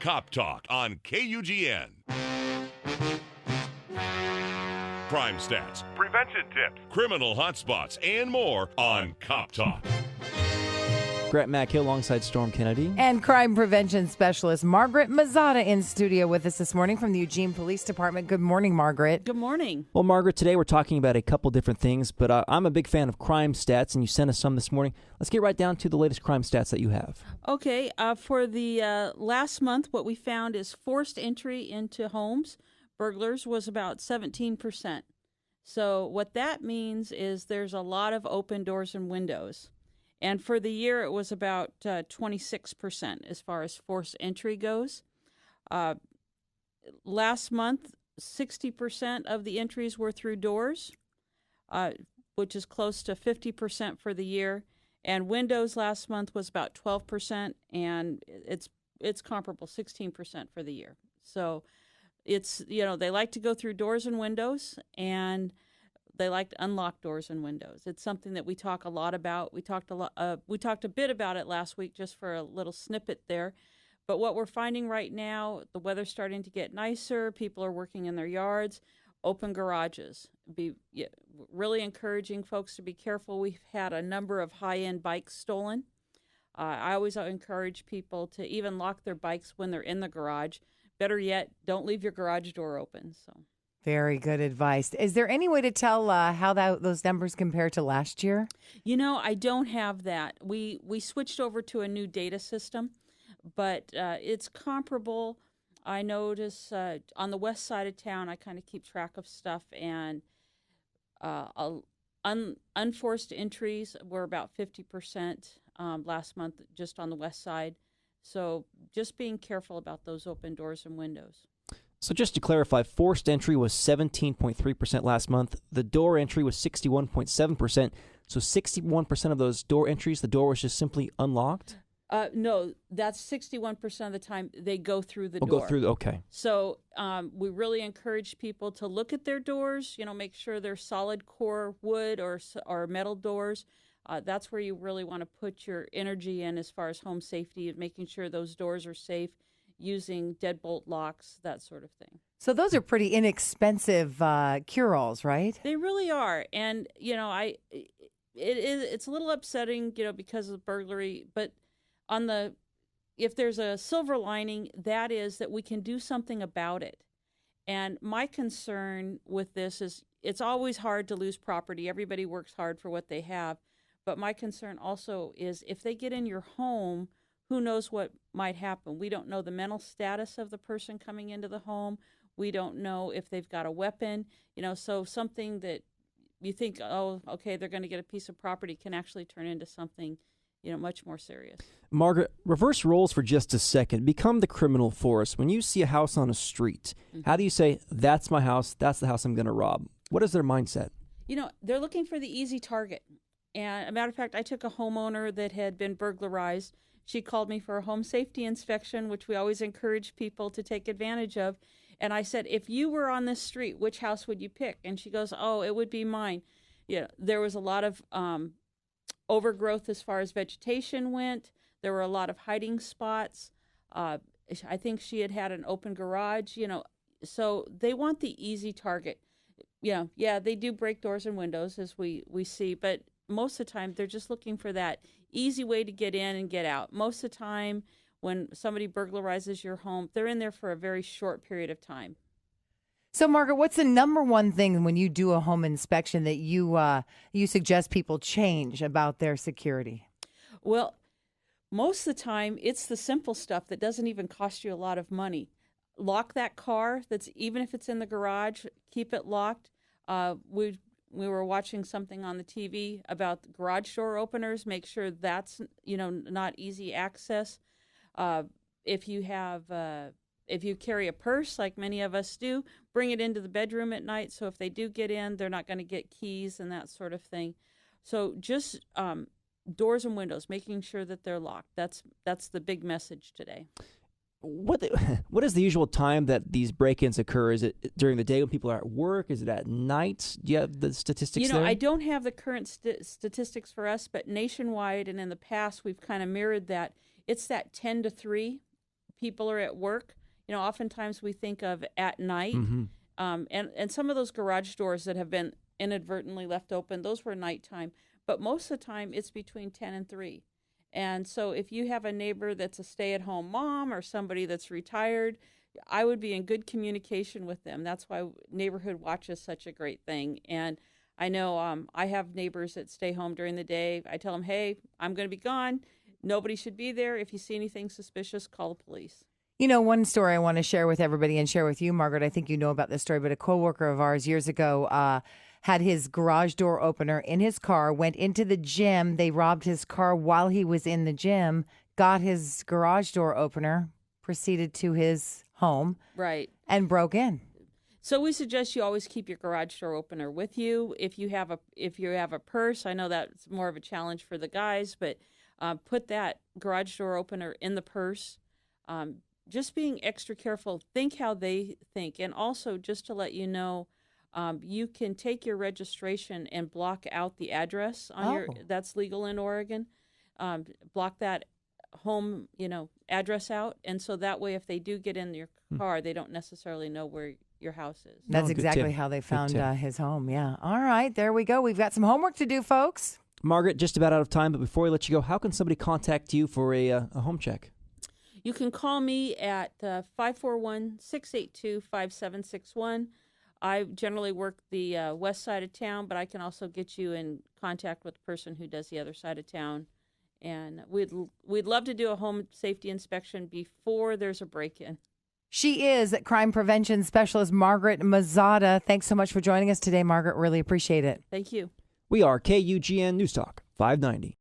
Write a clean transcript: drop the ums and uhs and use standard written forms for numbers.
Cop Talk on KUGN. Crime stats, prevention tips, criminal hotspots, and more on Cop Talk. Grant McHill alongside Storm Kennedy. And crime prevention specialist Margaret Mazzotta in studio with us this morning from the Eugene Police Department. Good morning, Margaret. Good morning. Well, Margaret, today we're talking about a couple different things, but I'm a big fan of crime stats, and you sent us some this morning. Let's get right down to the latest crime stats that you have. Okay, for the last month, what we found is forced entry into homes, burglars, was about 17%. So what that means is there's a lot of open doors and windows. And for the year, it was about 26% as far as forced entry goes. Last month, 60% of the entries were through doors, which is close to 50% for the year. And windows last month was about 12%, and it's comparable, 16% for the year. So it's, they like to go through doors and windows, and they like to unlock doors and windows. It's something that we talk a lot about. We talked a bit about it last week, just for a little snippet there. But what we're finding right now, the weather's starting to get nicer. People are working in their yards. Open garages. Really encouraging folks to be careful. We've had a number of high-end bikes stolen. I always encourage people to even lock their bikes when they're in the garage. Better yet, don't leave your garage door open. So. Very good advice. Is there any way to tell how those numbers compare to last year? I don't have that. We switched over to a new data system, but it's comparable. I notice on the west side of town, I kind of keep track of stuff, and unforced entries were about 50% last month just on the west side. So just being careful about those open doors and windows. So just to clarify, forced entry was 17.3% last month. The door entry was 61.7%. So 61% of those door entries, the door was just simply unlocked? No, that's 61% of the time they go through the door. Go through, okay. So we really encourage people to look at their doors, make sure they're solid core wood or metal doors. That's where you really want to put your energy in as far as home safety and making sure those doors are safe, using deadbolt locks, that sort of thing. So those are pretty inexpensive cure-alls, right? They really are. And, it's a little upsetting, because of burglary, but if there's a silver lining, that is that we can do something about it. And my concern with this is it's always hard to lose property. Everybody works hard for what they have. But my concern also is if they get in your home, who knows what might happen? We don't know the mental status of the person coming into the home. We don't know if they've got a weapon. So something that you think, oh, okay, they're going to get a piece of property can actually turn into something, much more serious. Margaret, reverse roles for just a second. Become the criminal for us. When you see a house on a street, how do you say, that's my house, that's the house I'm going to rob? What is their mindset? They're looking for the easy target. And a matter of fact, I took a homeowner that had been burglarized. She called me for a home safety inspection, which we always encourage people to take advantage of. And I said, if you were on this street, which house would you pick? And she goes, oh, it would be mine. There was a lot of overgrowth as far as vegetation went. There were a lot of hiding spots. I think she had an open garage, so they want the easy target. Yeah, they do break doors and windows, as we see, but most of the time they're just looking for that easy way to get in and get out. Most of the time when somebody burglarizes your home, they're in there for a very short period of time. So, Margaret, what's the number one thing when you do a home inspection that you suggest people change about their security? Well, most of the time it's the simple stuff that doesn't even cost you a lot of money. Lock that car. Even if it's in the garage, keep it locked. We were watching something on the TV about the garage door openers. Make sure that's not easy access. If you carry a purse, like many of us do, bring it into the bedroom at night. So if they do get in, they're not going to get keys and that sort of thing. So just doors and windows, making sure that they're locked. That's the big message today. What is the usual time that these break-ins occur? Is it during the day when people are at work? Is it at night? Do you have the statistics there? I don't have the current statistics for us, but nationwide and in the past we've kind of mirrored that. It's that 10 to 3 people are at work, oftentimes we think of at night. Mm-hmm. And some of those garage doors that have been inadvertently left open, those were nighttime. But most of the time, it's between 10 and 3. And so if you have a neighbor that's a stay-at-home mom or somebody that's retired, I would be in good communication with them. That's why Neighborhood Watch is such a great thing. And I know I have neighbors that stay home during the day. I tell them, hey, I'm going to be gone. Nobody should be there. If you see anything suspicious, call the police. One story I want to share with everybody and share with you, Margaret, I think you know about this story, but a coworker of ours years ago had his garage door opener in his car, went into the gym. They robbed his car while he was in the gym, got his garage door opener, proceeded to his home, right, and broke in. So we suggest you always keep your garage door opener with you. If you have a purse, I know that's more of a challenge for the guys, but put that garage door opener in the purse. Just being extra careful, think how they think. And also, just to let you know, you can take your registration and block out the address on that's legal in Oregon. Block that home, address out. And so that way, if they do get in your car, they don't necessarily know where your house is. That's exactly how they found his home. Yeah. All right. There we go. We've got some homework to do, folks. Margaret, just about out of time, but before we let you go, how can somebody contact you for a home check? You can call me at 541-682-5761. I generally work the west side of town, but I can also get you in contact with the person who does the other side of town. And we'd love to do a home safety inspection before there's a break-in. She is crime prevention specialist Margaret Mazzotta. Thanks so much for joining us today, Margaret. Really appreciate it. Thank you. We are KUGN News Talk 590.